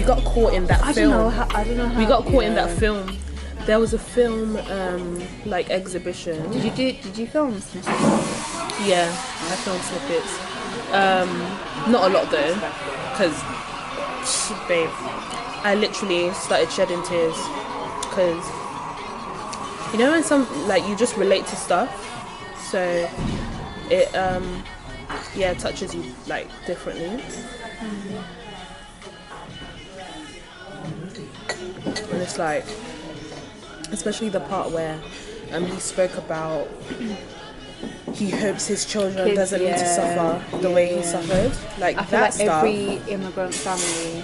got caught in that film. I don't know how. We got caught in that film. There was a film like exhibition. Did you film snippets? Yeah, I filmed snippets. Not a lot though, because babe, I literally started shedding tears because you know when some like you just relate to stuff, so it touches you like differently. And it's like, especially the part where he spoke about he hopes his children doesn't need to suffer the way he suffered. Like I feel that like stuff. Every immigrant family,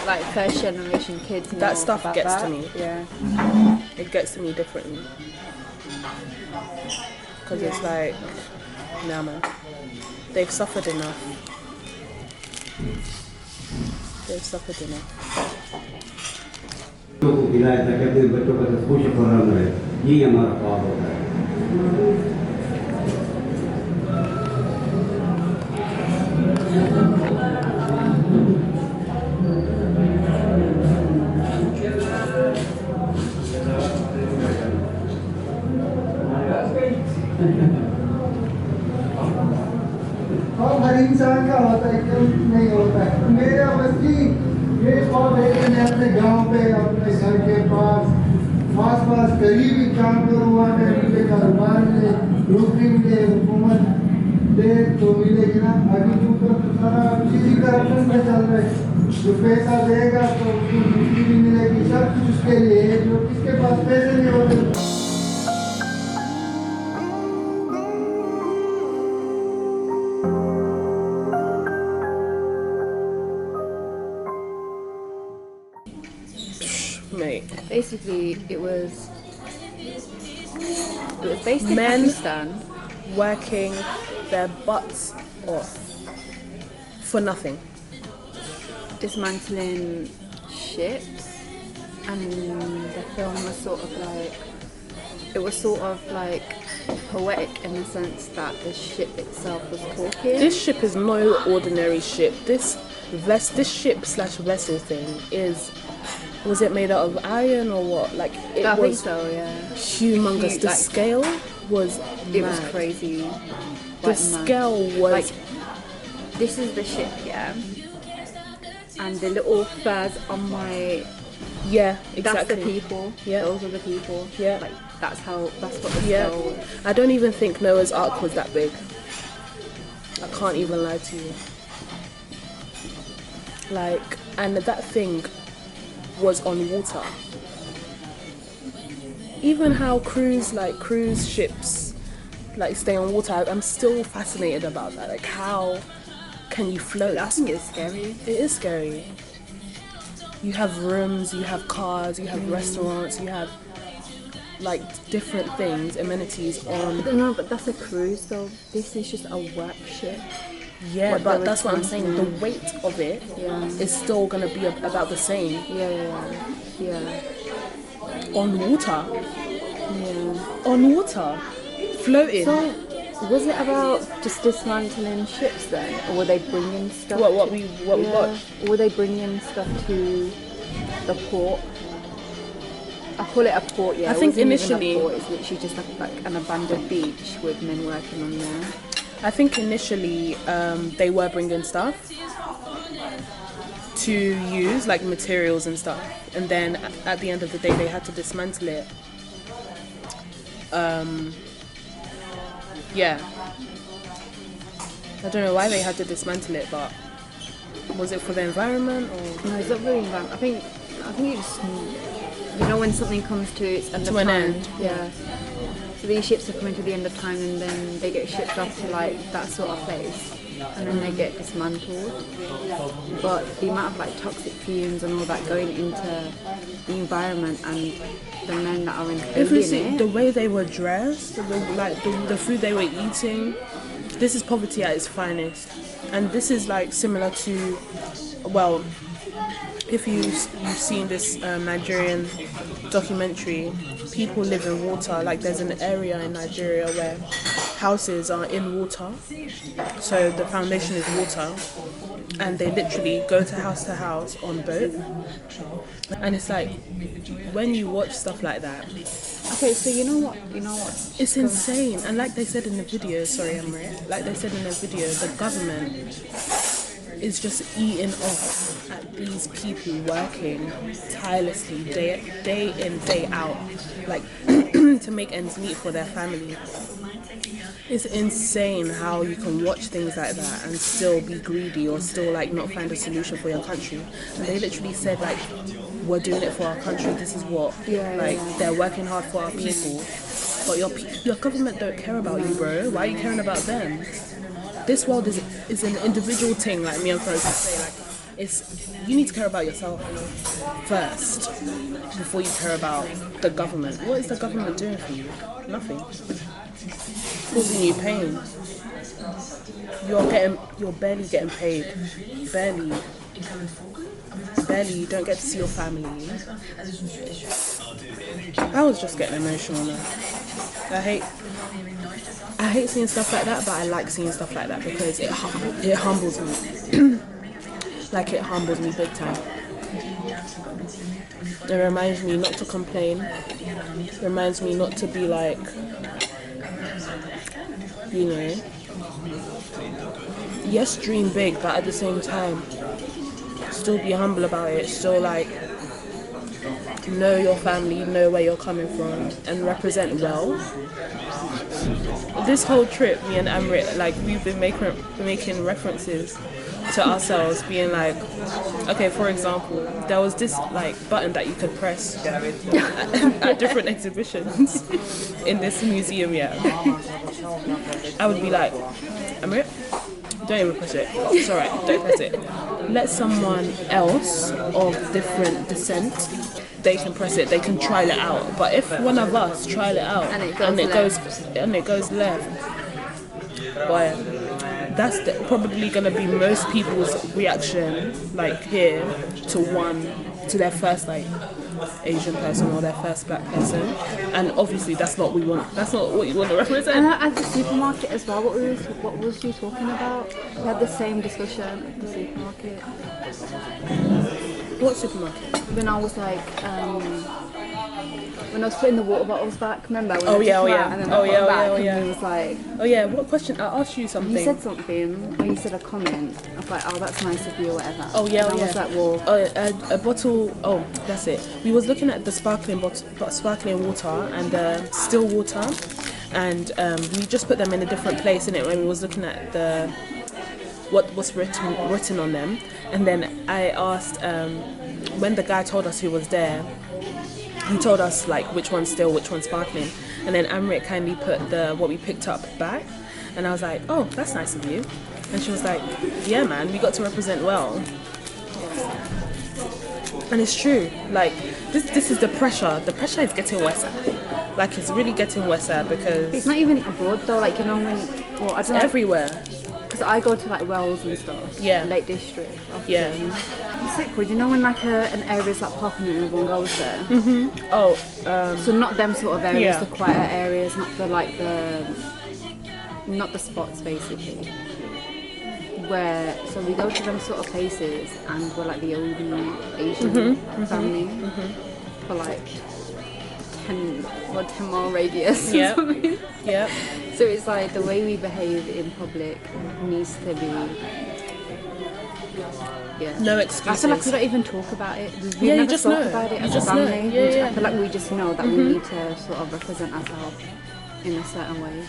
like first generation kids, know that stuff about gets that. to me. Yeah, it gets to me differently because it's like, nah man, they've suffered enough. They've suffered enough. बच्चों का खुश खुर्रम रहे, यही हमारा ख्वाब होता है। और हर इंसान का होता है, क्यों नहीं होता है। मेरा बच्ची ये ख्वाब है कि मैं अपने गांव पे अपने घर के पास करीबी काम करूँ, वहाँ पे मुझे कारोबार मिले, नौकरी मिले, हुकूमत दे तो मिलेगी ना। अभी तो सारा किसी करप्शन में चल रहा है, जो पैसा देगा तो उसको नौकरी भी मिलेगी, सब कुछ उसके लिए है। जो किसके पास पैसे नहीं होते Mate. basically it was based in Men Pakistan. working their butts off for nothing. Dismantling ships, and the film was sort of like poetic in the sense that the ship itself was talking. This ship is no ordinary ship. This ship / vessel thing was it made out of iron or what? Like it I was think so, yeah. humongous. The scale was It was mad. crazy. The scale was like, this is the ship, yeah, and the little furs on my, yeah, exactly. that's the people. Yeah. Those are the people. Yeah. Like that's what the Yeah, scale was. I don't even think Noah's Ark was that big. I can't even lie to you. Like, and that thing was on water. Even how cruise ships like stay on water, I'm still fascinated about that. Like, how can you float? I think it's scary. It is scary. You have rooms, you have cars, you have restaurants, you have like different things, amenities on. No, but that's a cruise though. This is just a work ship. Yeah, What but they that's what I'm were saying. The weight of it is still gonna be about the same Yeah. on water. Yeah. On water, floating. So, was it about just dismantling ships then, or were they bringing stuff? What we watched? Or were they bringing stuff to the port? I call it a port. Yeah. I think it wasn't initially- even a port. It's literally just like an abandoned beach with men working on there. I think initially they were bringing stuff to use, like materials and stuff, and then at the end of the day they had to dismantle it. Yeah, I don't know why they had to dismantle it, but was it for the environment or? No, it's not really bad. I think it just, you know, when something comes to its end of To an time. end. Yeah. So these ships are coming to the end of time, and then they get shipped off to like that sort of place, and then they get dismantled. But the amount of like toxic fumes and all that going into the environment and the men that are If you in see it. the way they were dressed, the food they were eating, this is poverty at its finest, and this is like similar to, well, if you've seen this Nigerian documentary, people live in water. Like there's an area in Nigeria where houses are in water, so the foundation is water, and they literally go to house on boat. And it's like, when you watch stuff like that, Okay, so you know what? it's insane. And like they said in the video, sorry, Amrit, like they said in the video, the government is just eating off at these people working tirelessly day in, day out, like to make ends meet for their family. It's insane how you can watch things like that and still be greedy or still like not find a solution for your country. And they literally said like, we're doing it for our country, this is what, they're working hard for our people. But your government don't care about you, bro. Why are you caring about them? This world is an individual thing, like me and friends say, like, you need to care about yourself first before you care about the government. What is the government doing for you? Nothing. Causing you pain. You're barely getting paid. Barely. You don't get to see your family. I was just getting emotional now. I hate seeing stuff like that, but I like seeing stuff like that because it humbles me. Like, it humbles me big time. It reminds me not to complain. It reminds me not to be like, you know, yes, dream big, but at the same time, still be humble about it. Still, like, know your family, know where you're coming from, and represent well. This whole trip, me and Amrit, like, we've been making references to ourselves, being like, okay, for example, there was this like button that you could press at different exhibitions in this museum. Yeah, I would be like, Amrit, don't even press it. It's alright, don't press it. Let someone else of different descent, they can press it, they can trial it out. But if one of us trial it out and it goes left, boy, that's probably gonna be most people's reaction, like here, to their first like Asian person or their first black person, and obviously that's not what we want. That's not what you want to represent. And at the supermarket as well, what was you talking about? We had the same discussion at the supermarket. What supermarket? When I was like, when I was putting the water bottles back, remember? When Oh yeah. And then and he was like, oh yeah, what question? I asked you something. you said something, or you said a comment. I was like, oh, that's nice of you, or whatever. Oh yeah, and I was like, well, a bottle. Oh, that's it. We was looking at the sparkling water and the still water, and we just put them in a different place in it when we was looking at the what was written on them, and then I asked when the guy told us who was there. He told us like which one's still, which one's sparkling, and then Amrit kindly put what we picked up back, and I was like, oh, that's nice of you, and she was like, yeah, man, we got to represent well, and it's true. Like this is the pressure. The pressure is getting worse. Like it's really getting worse because it's not even abroad though. Like you know when, well, I don't know, everywhere. Because I go to like Wells and stuff. Yeah. Lake District. Often. Yeah. It's like, you know when like an area's like popping and everyone goes there? Mm-hmm. Oh. So not them sort of areas, yeah. The quieter areas, not the spots basically. So we go to them sort of places and we're like the only Asian family for like 10 mile radius or something. Yeah. So it's like the way we behave in public needs to be. Yeah. No excuses. I feel like we don't even talk about it. We you never just talk know. about it You as just a family. know. Yeah. I feel like we just know that we need to sort of represent ourselves in a certain way.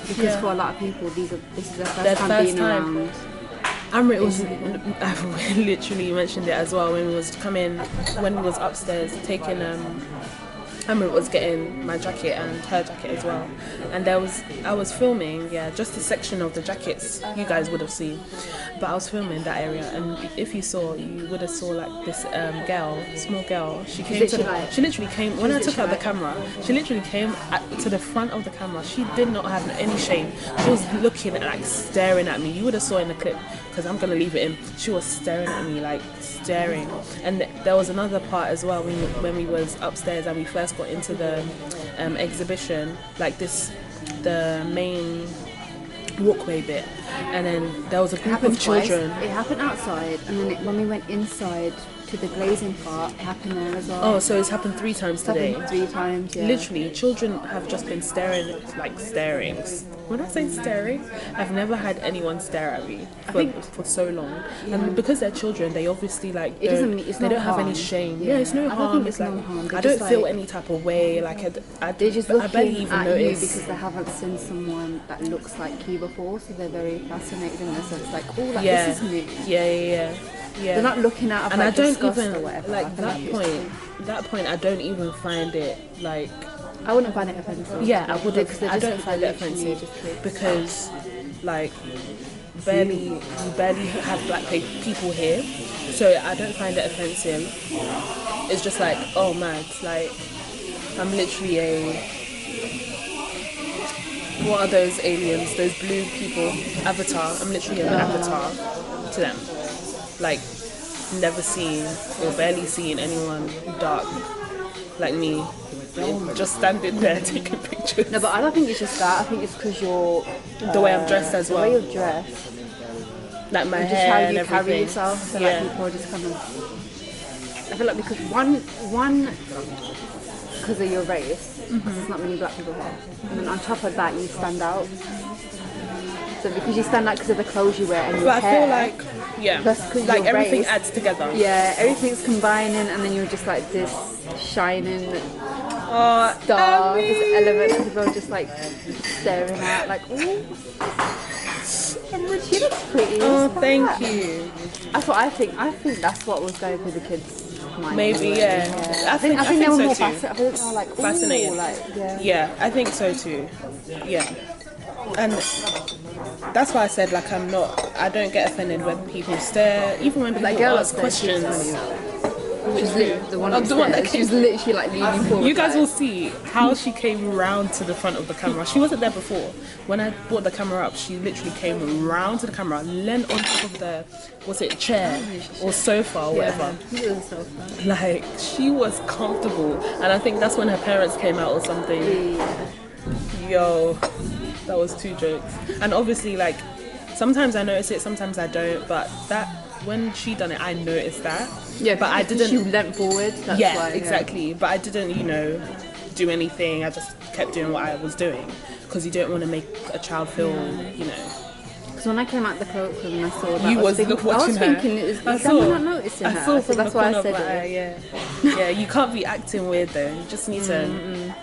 Because for a lot of people, this is their first time being around. Amrit was, I literally mentioned it as well when we was upstairs taking, Amrit was getting my jacket and her jacket as well. And I was filming, just a section of the jackets you guys would have seen. But I was filming that area, and if you saw, you would have saw like this small girl. She literally came, when I took out the camera, she literally came to the front of the camera. She did not have any shame. She was looking, like staring at me. You would have saw in the clip, because I'm going to leave it in. She was staring at me, like staring. And there was another part as well when we was upstairs and we first got into the exhibition, like the main walkway bit, and then there was a It group happened of children. twice. It happened outside, and then when we went inside to the glazing part, it happened there as well. Oh, so it's happened 3 times It's today. happened 3 times. Yeah. Literally, children have just been staring. When I say staring, I've never had anyone stare at me for so long. And because they're children, they obviously like It doesn't mean- it's they no don't have any harm. shame. Yeah. Yeah, it's no I don't harm. think it's like, no harm. They're I don't just feel like- any type of way. Like They're just I looking barely even at you notice. because they haven't seen someone that looks like you before, so they're very fascinated in their sense, like, oh, like Yeah, this is new. yeah. They're not looking at And like I don't disgust even or whatever. I like think that it's point. That point, I don't even find it like. I wouldn't find it offensive. Yeah, I wouldn't. Because they're I just don't find it literally offensive just kids. because, like, you barely have black people here, so I don't find it offensive. It's just like, oh man, it's like I'm literally what are those aliens? Those blue people? Avatar. I'm literally an avatar to them. Like, never seen or barely seen anyone dark like me. Just standing there taking pictures. No, but I don't think it's just that. I think it's because you're The way I'm dressed as the well. way you're dressed, Like my and just hair how and you everything. carry yourself. So Yeah. like people are just kind of. I feel like because one because of your race, because there's not many black people here, and then on top of that you stand out. So because you stand out because of the clothes you wear and your But I hair. feel like, yeah, Plus 'cause like your everything race- adds together. Yeah, everything's combining, and then you're just like this shining Oh, star, this element that people are just like staring at, like, ooh, she looks pretty. Oh, Look at thank that. you. That's what I think. I think that's what was going through the kids' minds. Maybe, yeah. I think they so were more too. fascinated. I think they were like, ooh, Fascinated. like, yeah. Yeah, I think so too. Yeah. And that's why I said, like, I don't get offended when people stare, even when people That girl ask upstairs, she's questions. She's the one Oh, the one that upstairs. She's literally like leaning forward. You guys like, will see how she came round to the front of the camera. She wasn't there before. When I brought the camera up, she literally came round to the camera, leant on top of the, was it chair or sofa or whatever. Yeah, it was so fun. Like, she was comfortable. And I think that's when her parents came out or something. Yo, that was 2 jokes. And obviously, like, sometimes I notice it, sometimes I don't. But that, when she done it, I noticed that. Yeah, but I because didn't. She leant forward. That's Yeah, why, exactly. But I didn't, do anything. I just kept doing what I was doing because you don't want to make a child feel, Because when I came out the cloakroom and I saw that, You I was thinking, watching her. is I someone not noticing I her? saw So from that's the why corner I of said my it. eye, yeah. Yeah, you can't be acting weird though. You just need to